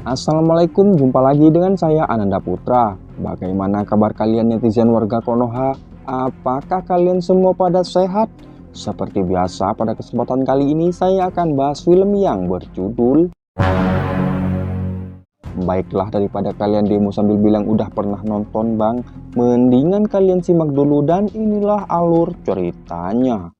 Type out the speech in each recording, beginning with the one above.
Assalamualaikum, jumpa lagi dengan saya Ananda Putra. Bagaimana kabar kalian netizen warga Konoha? Apakah kalian semua pada sehat? Seperti biasa pada kesempatan kali ini saya akan bahas film yang berjudul Baiklah, daripada kalian demo sambil bilang udah pernah nonton bang, mendingan kalian simak dulu dan inilah alur ceritanya.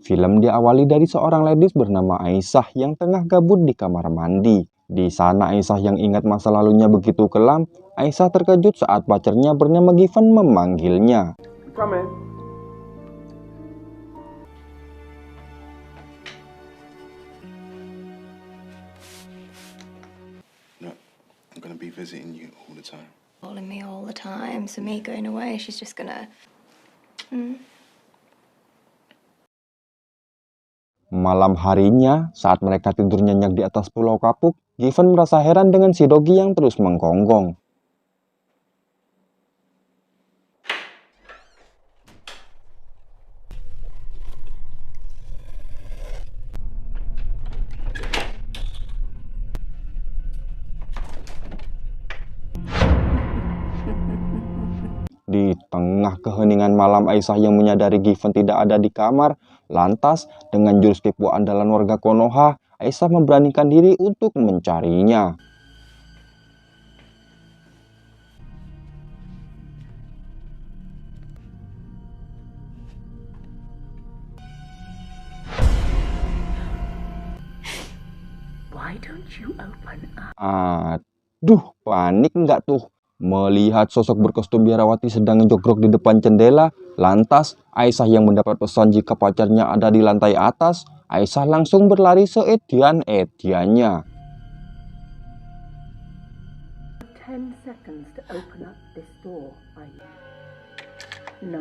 Film diawali dari seorang ladies bernama Aisyah yang tengah gabut di kamar mandi. Di sana Aisyah yang ingat masa lalunya begitu kelam. Aisyah terkejut saat pacarnya bernama Given memanggilnya. Come in. No, I'm gonna be visiting you all the time. Calling me all the time, so me going away, she's just gonna. Malam harinya, saat mereka tidur nyenyak di atas pulau kapuk, Given merasa heran dengan si Dogi yang terus menggonggong. Di tengah keheningan malam, Aisyah yang menyadari Given tidak ada di kamar. Lantas, dengan jurus tipu andalan warga Konoha, Aisyah memberanikan diri untuk mencarinya. Why don't you open up? Aduh, panik nggak tuh? Melihat sosok berkostum biarawati sedang jogrok di depan jendela. Lantas, Aisyah yang mendapat pesan jika pacarnya ada di lantai atas. Aisyah langsung berlari seedian-ediannya. 10 seconds to open up this door. 9.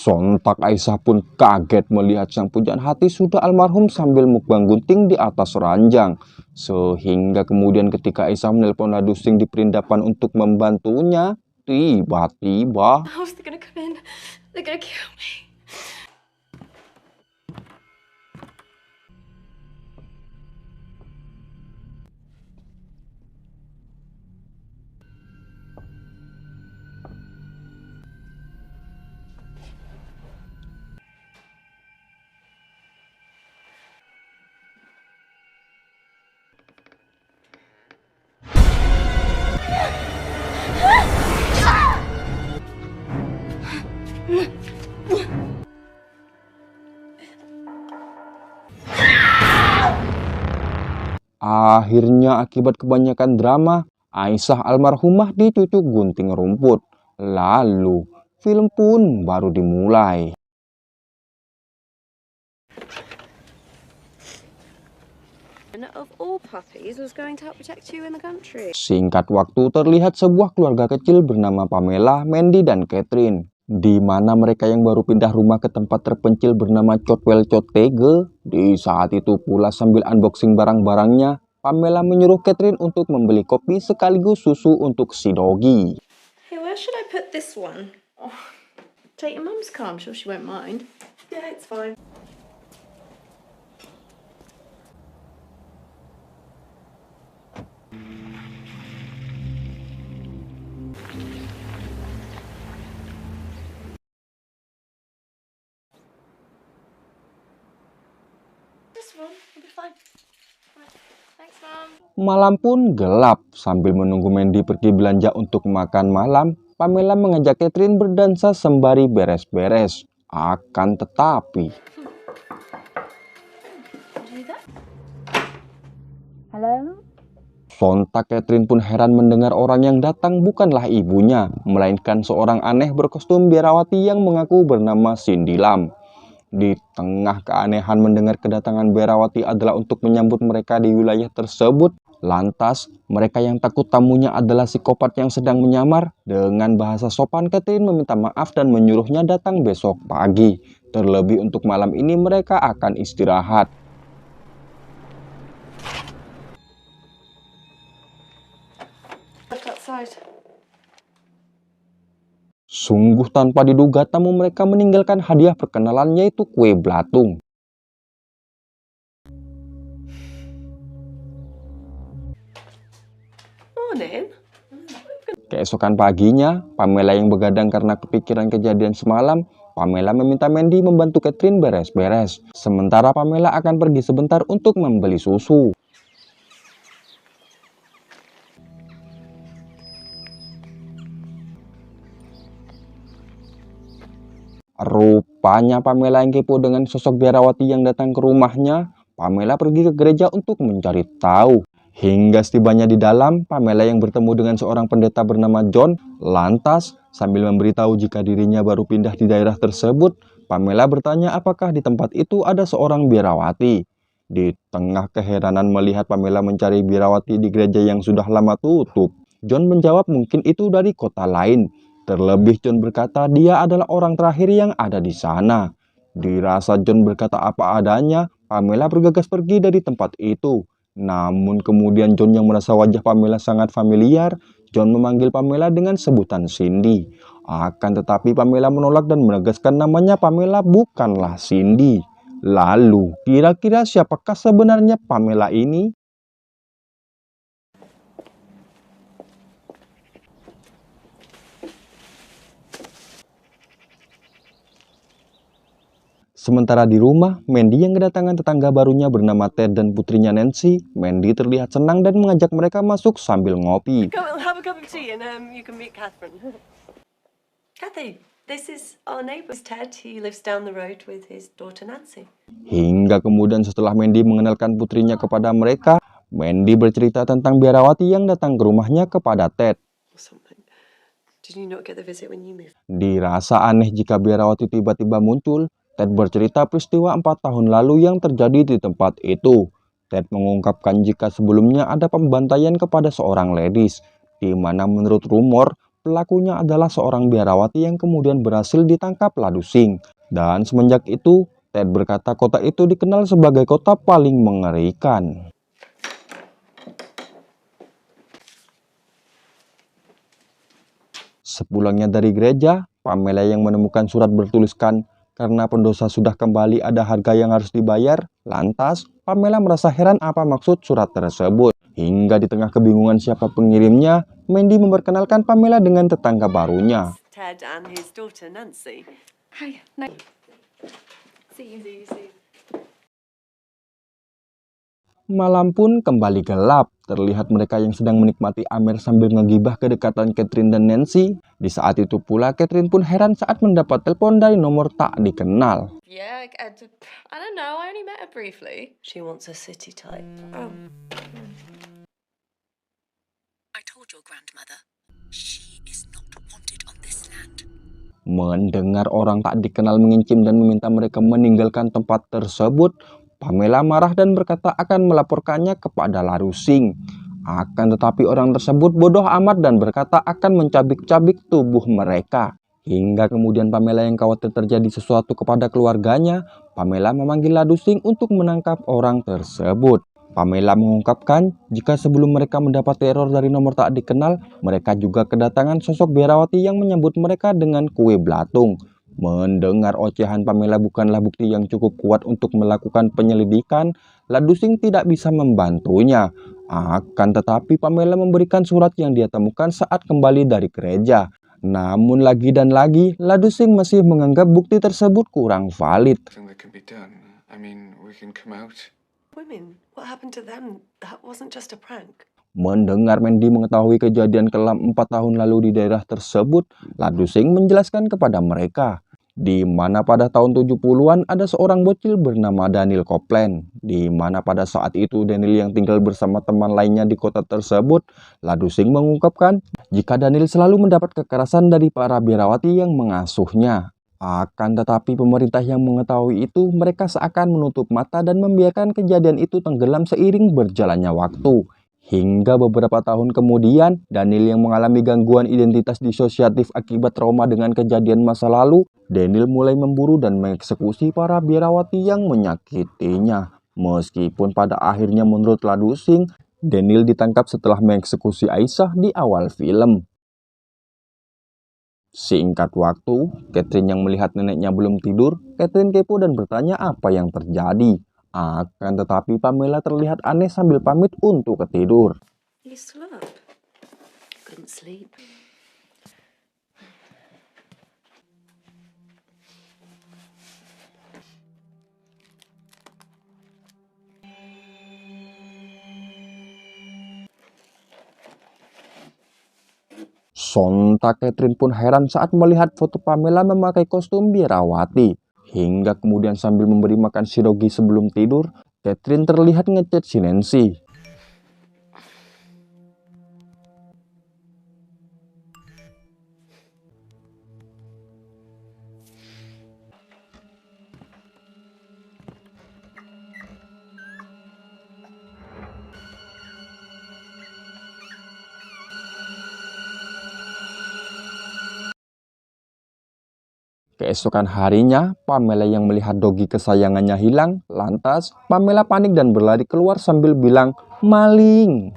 Sontak Aisyah pun kaget melihat sang pujaan hati sudah almarhum sambil mukbang gunting di atas ranjang. Sehingga kemudian ketika Aisyah menelpon Ladusing di perindapan untuk membantunya, tiba-tiba How's they gonna come in? They're gonna kill me. akhirnya akibat kebanyakan drama, Aisyah almarhumah dicucuk gunting rumput. Lalu, film pun baru dimulai. Of all puppies was going to help protect you in the country. Singkat waktu terlihat sebuah keluarga kecil bernama Pamela, Mandy, dan Catherine. Di mana mereka yang baru pindah rumah ke tempat terpencil bernama Chotwell Chotege. Di saat itu pula sambil unboxing barang-barangnya, Pamela menyuruh Catherine untuk membeli kopi sekaligus susu untuk si Dogi. Hey, where should I put this one? Oh, take your mum's car. I'm sure she won't mind. Yeah, it's fine. This one will be fine. Right. Thanks, Mum. Malam pun gelap. Sambil menunggu Mandy pergi belanja untuk makan malam, Pamela mengajak Catherine berdansa sembari beres-beres. Akan tetapi, Hello? sontak Catherine pun heran mendengar orang yang datang bukanlah ibunya, melainkan seorang aneh berkostum biarawati yang mengaku bernama Cindy Lam. Di tengah keanehan mendengar kedatangan biarawati adalah untuk menyambut mereka di wilayah tersebut. Lantas, mereka yang takut tamunya adalah psikopat yang sedang menyamar. Dengan bahasa sopan, Catherine meminta maaf dan menyuruhnya datang besok pagi. Terlebih untuk malam ini mereka akan istirahat. Look outside. Sungguh tanpa diduga tamu mereka meninggalkan hadiah perkenalan yaitu kue belatung. Morning. Keesokan paginya, Pamela yang begadang karena kepikiran kejadian semalam, Pamela meminta Mandy membantu Catherine beres-beres. Sementara Pamela akan pergi sebentar untuk membeli susu. Rupanya Pamela yang kepo dengan sosok biarawati yang datang ke rumahnya. Pamela pergi ke gereja untuk mencari tahu. Hingga setibanya di dalam, Pamela yang bertemu dengan seorang pendeta bernama John. Lantas, sambil memberitahu jika dirinya baru pindah di daerah tersebut, Pamela bertanya apakah di tempat itu ada seorang biarawati. Di tengah keheranan melihat Pamela mencari biarawati di gereja yang sudah lama tutup, John menjawab mungkin itu dari kota lain. Terlebih John berkata dia adalah orang terakhir yang ada di sana. Dirasa John berkata apa adanya, Pamela bergegas pergi dari tempat itu. Namun kemudian John yang merasa wajah Pamela sangat familiar, John memanggil Pamela dengan sebutan Cindy. Akan tetapi Pamela menolak dan menegaskan namanya Pamela bukanlah Cindy. Lalu, kira-kira siapakah sebenarnya Pamela ini? Sementara di rumah, Mandy yang kedatangan tetangga barunya bernama Ted dan putrinya Nancy, Mandy terlihat senang dan mengajak mereka masuk sambil ngopi. Go, we'll have a cup of tea and you can meet Catherine. Kathy, this is our neighbour Ted. He lives down the road with his daughter Nancy. Hingga kemudian setelah Mandy mengenalkan putrinya kepada mereka, Mandy bercerita tentang biarawati yang datang ke rumahnya kepada Ted. Or something. Did you not get the visit when you moved? Dirasa aneh jika biarawati tiba-tiba muncul, Ted bercerita peristiwa 4 tahun lalu yang terjadi di tempat itu. Ted mengungkapkan jika sebelumnya ada pembantaian kepada seorang ladies, di mana menurut rumor, pelakunya adalah seorang biarawati yang kemudian berhasil ditangkap Ladusing. Dan semenjak itu, Ted berkata kota itu dikenal sebagai kota paling mengerikan. Sepulangnya dari gereja, Pamela yang menemukan surat bertuliskan, karena pendosa sudah kembali ada harga yang harus dibayar. Lantas, Pamela merasa heran apa maksud surat tersebut. Hingga di tengah kebingungan siapa pengirimnya, Mandy memperkenalkan Pamela dengan tetangga barunya. Ted and his daughter Nancy. Hi. No. See you. See you. Malam pun kembali gelap. Terlihat mereka yang sedang menikmati Amer sambil ngegibah kedekatan Catherine dan Nancy. Di saat itu pula Catherine pun heran saat mendapat telepon dari nomor tak dikenal. Yeah, I don't know. I only met her briefly. She wants a city type. Oh. I told your grandmother, she is not wanted on this land. Mendengar orang tak dikenal mengincim dan meminta mereka meninggalkan tempat tersebut, Pamela marah dan berkata akan melaporkannya kepada Ladusing. Akan tetapi orang tersebut bodoh amat dan berkata akan mencabik-cabik tubuh mereka. Hingga kemudian Pamela yang khawatir terjadi sesuatu kepada keluarganya, Pamela memanggil Ladusing untuk menangkap orang tersebut. Pamela mengungkapkan jika sebelum mereka mendapat teror dari nomor tak dikenal, mereka juga kedatangan sosok biarawati yang menyambut mereka dengan kue belatung. Mendengar ocehan Pamela bukanlah bukti yang cukup kuat untuk melakukan penyelidikan, Ladusing tidak bisa membantunya. Akan tetapi Pamela memberikan surat yang dia temukan saat kembali dari gereja. Namun lagi dan lagi, Ladusing masih menganggap bukti tersebut kurang valid. Nothing that can be done. I mean, we can come out. Women, what happened to them? That wasn't just a prank. Mendengar Mandy mengetahui kejadian kelam 4 tahun lalu di daerah tersebut, Ladusing menjelaskan kepada mereka, di mana pada tahun 70-an ada seorang bocil bernama Daniel Copeland, di mana pada saat itu Daniel yang tinggal bersama teman lainnya di kota tersebut. Ladusing mengungkapkan jika Daniel selalu mendapat kekerasan dari para biarawati yang mengasuhnya. Akan tetapi pemerintah yang mengetahui itu, mereka seakan menutup mata dan membiarkan kejadian itu tenggelam seiring berjalannya waktu. Hingga beberapa tahun kemudian, Daniel yang mengalami gangguan identitas disosiatif akibat trauma dengan kejadian masa lalu, Daniel mulai memburu dan mengeksekusi para biarawati yang menyakitinya. Meskipun pada akhirnya menurut Ladusing, Daniel ditangkap setelah mengeksekusi Aisyah di awal film. Singkat waktu, Catherine yang melihat neneknya belum tidur, Catherine kepo dan bertanya apa yang terjadi. Akan tetapi Pamela terlihat aneh sambil pamit untuk ketidur. You still up? Couldn't sleep. Sontak Catherine pun heran saat melihat foto Pamela memakai kostum biarawati. Hingga kemudian sambil memberi makan si Rogi sebelum tidur, Catherine terlihat ngechat si Nancy. Keesokan harinya, Pamela yang melihat Dogi kesayangannya hilang. Lantas, Pamela panik dan berlari keluar sambil bilang, "Maling!"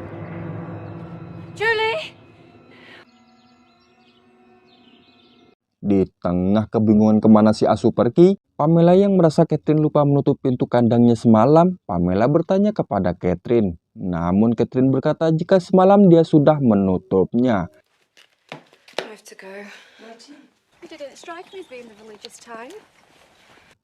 Julie! Di tengah kebingungan kemana si Asu pergi, Pamela yang merasa Catherine lupa menutup pintu kandangnya semalam, Pamela bertanya kepada Catherine. Namun Catherine berkata jika semalam dia sudah menutupnya. I have to go. You didn't strike me as being the religious type.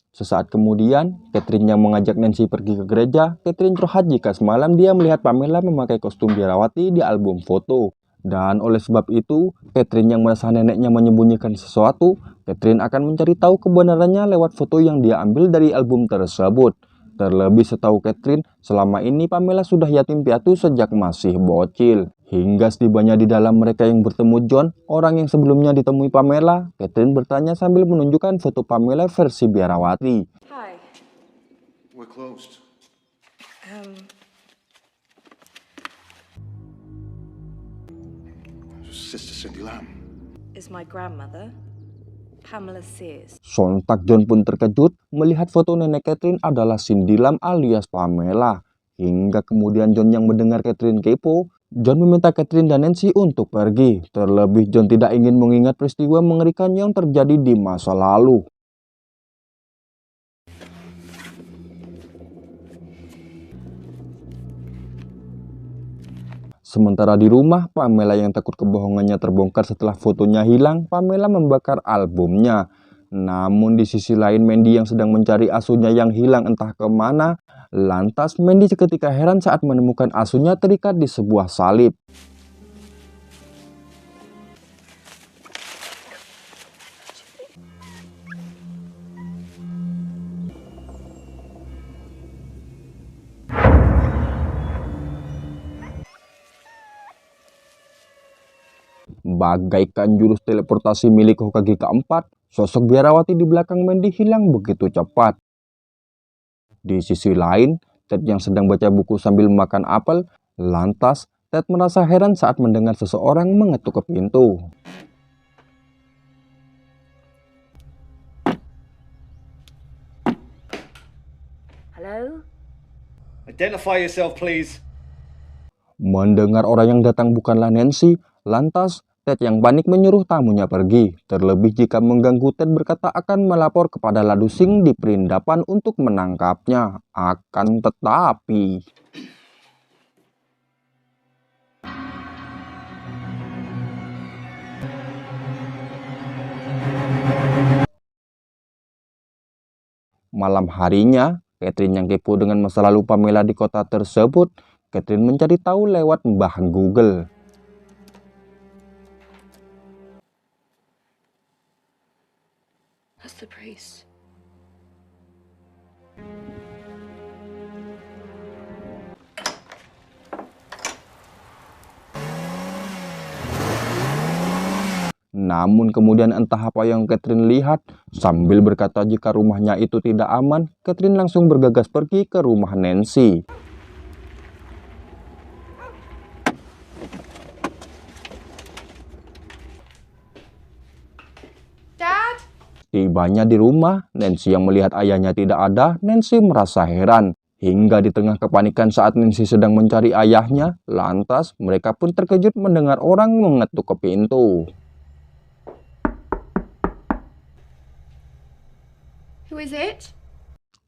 Sesaat kemudian, Catherine yang mengajak Nancy pergi ke gereja. Catherine curhat jika semalam dia melihat Pamela memakai kostum biarawati di album foto. Dan oleh sebab itu, Catherine yang merasa neneknya menyembunyikan sesuatu, Catherine akan mencari tahu kebenarannya lewat foto yang dia ambil dari album tersebut. Terlebih setahu Catherine, selama ini Pamela sudah yatim piatu sejak masih bocil. Hingga setibanya di dalam mereka yang bertemu John, orang yang sebelumnya ditemui Pamela, Catherine bertanya sambil menunjukkan foto Pamela versi biarawati. Hi. We're closed. Sister Cindy Lamb. Is my grandmother, Pamela Sears. Sontak John pun terkejut melihat foto nenek Catherine adalah Cindy Lamb alias Pamela. Hingga kemudian John yang mendengar Catherine kepo, John meminta Catherine dan Nancy untuk pergi. Terlebih John tidak ingin mengingat peristiwa mengerikan yang terjadi di masa lalu. Sementara di rumah, Pamela yang takut kebohongannya terbongkar setelah fotonya hilang, Pamela membakar albumnya. Namun di sisi lain, Mandy yang sedang mencari asuhnya yang hilang entah kemana. Lantas Mandy seketika heran saat menemukan asuhnya terikat di sebuah salib. Bagaikan jurus teleportasi milik Hokage keempat, sosok biarawati di belakang Mandy hilang begitu cepat. Di sisi lain, Ted yang sedang baca buku sambil makan apel, lantas Ted merasa heran saat mendengar seseorang mengetuk ke pintu. Hello? Identify yourself, please. Mendengar orang yang datang bukanlah Nancy, lantas Ted yang panik menyuruh tamunya pergi. Terlebih jika mengganggu, Ted berkata akan melapor kepada Ladusing di perindapan untuk menangkapnya. Akan tetapi... Malam harinya, Catherine yang kepo dengan masa lalu Pamela di kota tersebut, Catherine mencari tahu lewat Mbah Google. That's the priest. Namun kemudian entah apa yang Catherine lihat, sambil berkata jika rumahnya itu tidak aman, Catherine langsung bergegas pergi ke rumah Nancy. Dad? Tibanya di rumah, Nancy yang melihat ayahnya tidak ada, Nancy merasa heran. Hingga di tengah kepanikan saat Nancy sedang mencari ayahnya, lantas mereka pun terkejut mendengar orang mengetuk ke pintu. Who is it?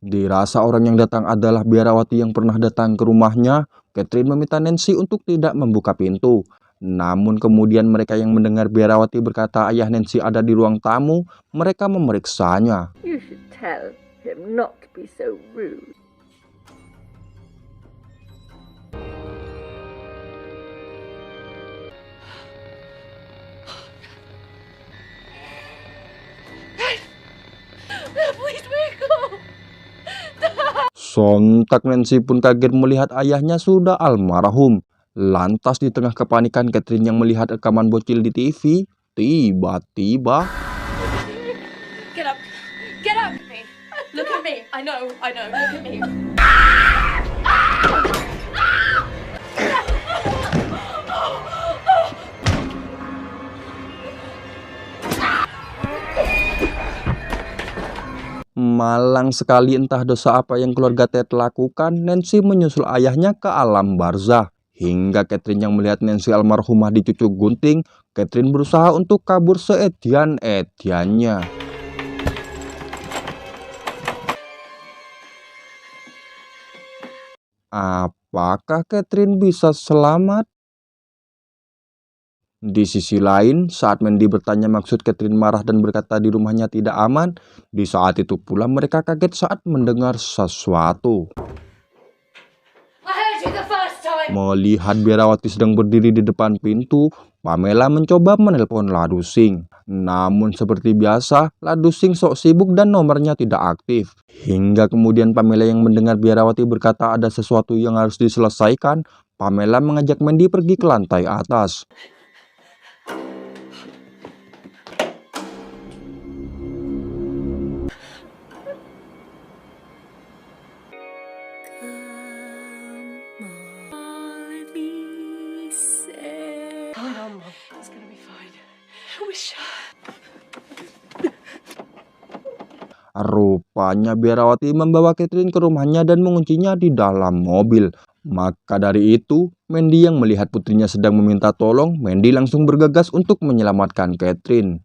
Dirasa orang yang datang adalah biarawati yang pernah datang ke rumahnya, Catherine meminta Nancy untuk tidak membuka pintu. Namun kemudian mereka yang mendengar biarawati berkata ayah Nancy ada di ruang tamu, mereka memeriksanya. You should tell him not to be so rude. Sontak Nancy pun kaget melihat ayahnya sudah almarhum. Lantas di tengah kepanikan Catherine yang melihat rekaman bocil di TV, tiba-tiba Get up. Get up. Look at me. I know. Look at me. malang sekali entah dosa apa yang keluarga Ted lakukan, Nancy menyusul ayahnya ke alam barzah. Hingga Catherine yang melihat Nancy almarhumah dicucuk gunting, Catherine berusaha untuk kabur seedian-ediannya. Apakah Catherine bisa selamat? Di sisi lain, saat Mandy bertanya maksud Catherine marah dan berkata di rumahnya tidak aman, di saat itu pula mereka kaget saat mendengar sesuatu. I heard you the first time. Melihat biarawati sedang berdiri di depan pintu, Pamela mencoba menelpon Ladusing. Namun seperti biasa, Ladusing sok sibuk dan nomornya tidak aktif. Hingga kemudian Pamela yang mendengar biarawati berkata ada sesuatu yang harus diselesaikan, Pamela mengajak Mandy pergi ke lantai atas. Hold on, Mum. It's gonna be fine. I wish. Rupanya biarawati membawa Catherine ke rumahnya dan menguncinya di dalam mobil. Maka dari itu, Mandy yang melihat putrinya sedang meminta tolong, Mandy langsung bergegas untuk menyelamatkan Catherine.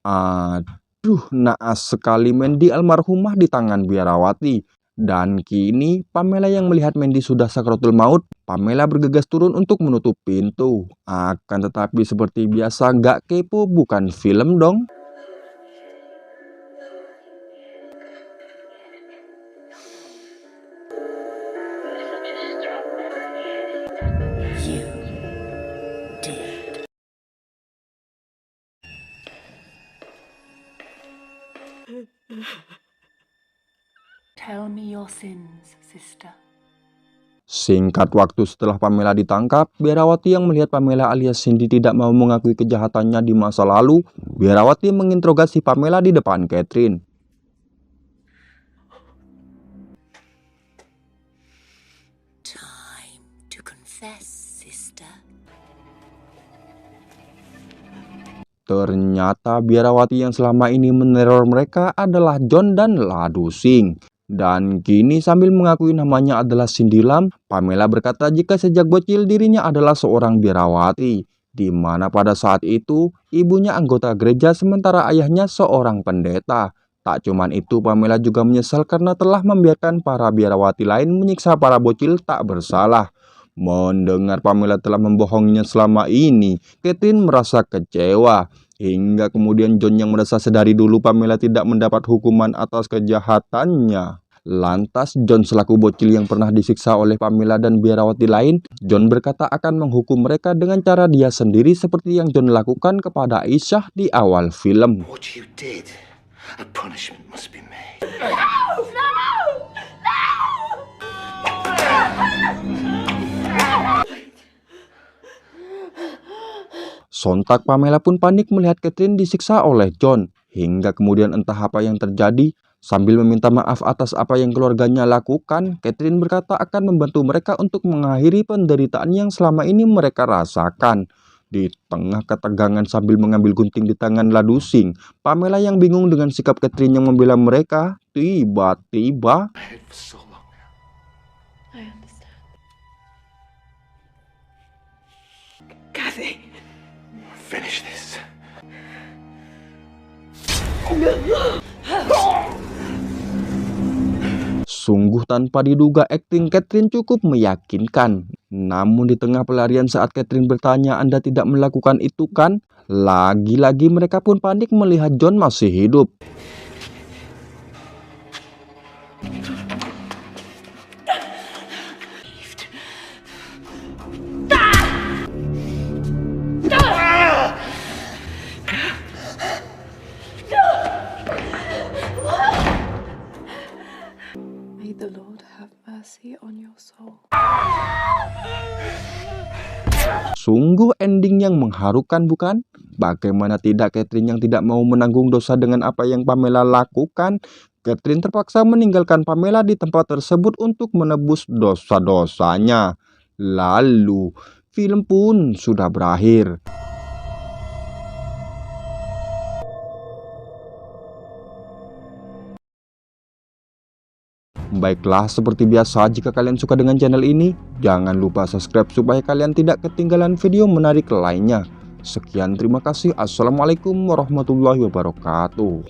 Aduh, naas sekali Mandy almarhumah di tangan biarawati. Dan kini Pamela yang melihat Mandy sudah sakratul maut, Pamela bergegas turun untuk menutup pintu. Akan tetapi seperti biasa gak kepo bukan film dong. You did. Tell me your sins, sister. Singkat waktu setelah Pamela ditangkap, biarawati yang melihat Pamela alias Cindy tidak mau mengakui kejahatannya di masa lalu, biarawati menginterogasi Pamela di depan Catherine. Time to confess, sister. Ternyata biarawati yang selama ini meneror mereka adalah John dan Ladusing. Dan kini sambil mengakui namanya adalah Cindy Lam, Pamela berkata jika sejak bocil dirinya adalah seorang biarawati, di mana pada saat itu ibunya anggota gereja sementara ayahnya seorang pendeta. Tak cuman itu, Pamela juga menyesal karena telah membiarkan para biarawati lain menyiksa para bocil tak bersalah. Mendengar Pamela telah membohonginya selama ini, Catherine merasa kecewa. Hingga kemudian John yang merasa sedari dulu Pamela tidak mendapat hukuman atas kejahatannya. Lantas John selaku bocil yang pernah disiksa oleh Pamela dan biarawati lain, John berkata akan menghukum mereka dengan cara dia sendiri seperti yang John lakukan kepada Aisyah di awal film. What you did, a punishment must be made. Sontak Pamela pun panik melihat Catherine disiksa oleh John, hingga kemudian entah apa yang terjadi. Sambil meminta maaf atas apa yang keluarganya lakukan, Catherine berkata akan membantu mereka untuk mengakhiri penderitaan yang selama ini mereka rasakan. Di tengah ketegangan sambil mengambil gunting di tangan Ladusing, Pamela yang bingung dengan sikap Catherine yang membela mereka, tiba-tiba My head for so long now. I understand. Kathy. Finish this. sungguh tanpa diduga akting Catherine cukup meyakinkan. Namun di tengah pelarian saat Catherine bertanya, "Anda tidak melakukan itu kan?" Lagi-lagi mereka pun panik melihat John masih hidup. May the Lord have mercy on your soul. Sungguh ending yang mengharukan bukan? Bagaimana tidak Catherine yang tidak mau menanggung dosa dengan apa yang Pamela lakukan? Catherine terpaksa meninggalkan Pamela di tempat tersebut untuk menebus dosa-dosanya. Lalu, film pun sudah berakhir. Baiklah, seperti biasa, jika kalian suka dengan channel ini, jangan lupa subscribe supaya kalian tidak ketinggalan video menarik lainnya. Sekian, terima kasih. Assalamualaikum warahmatullahi wabarakatuh.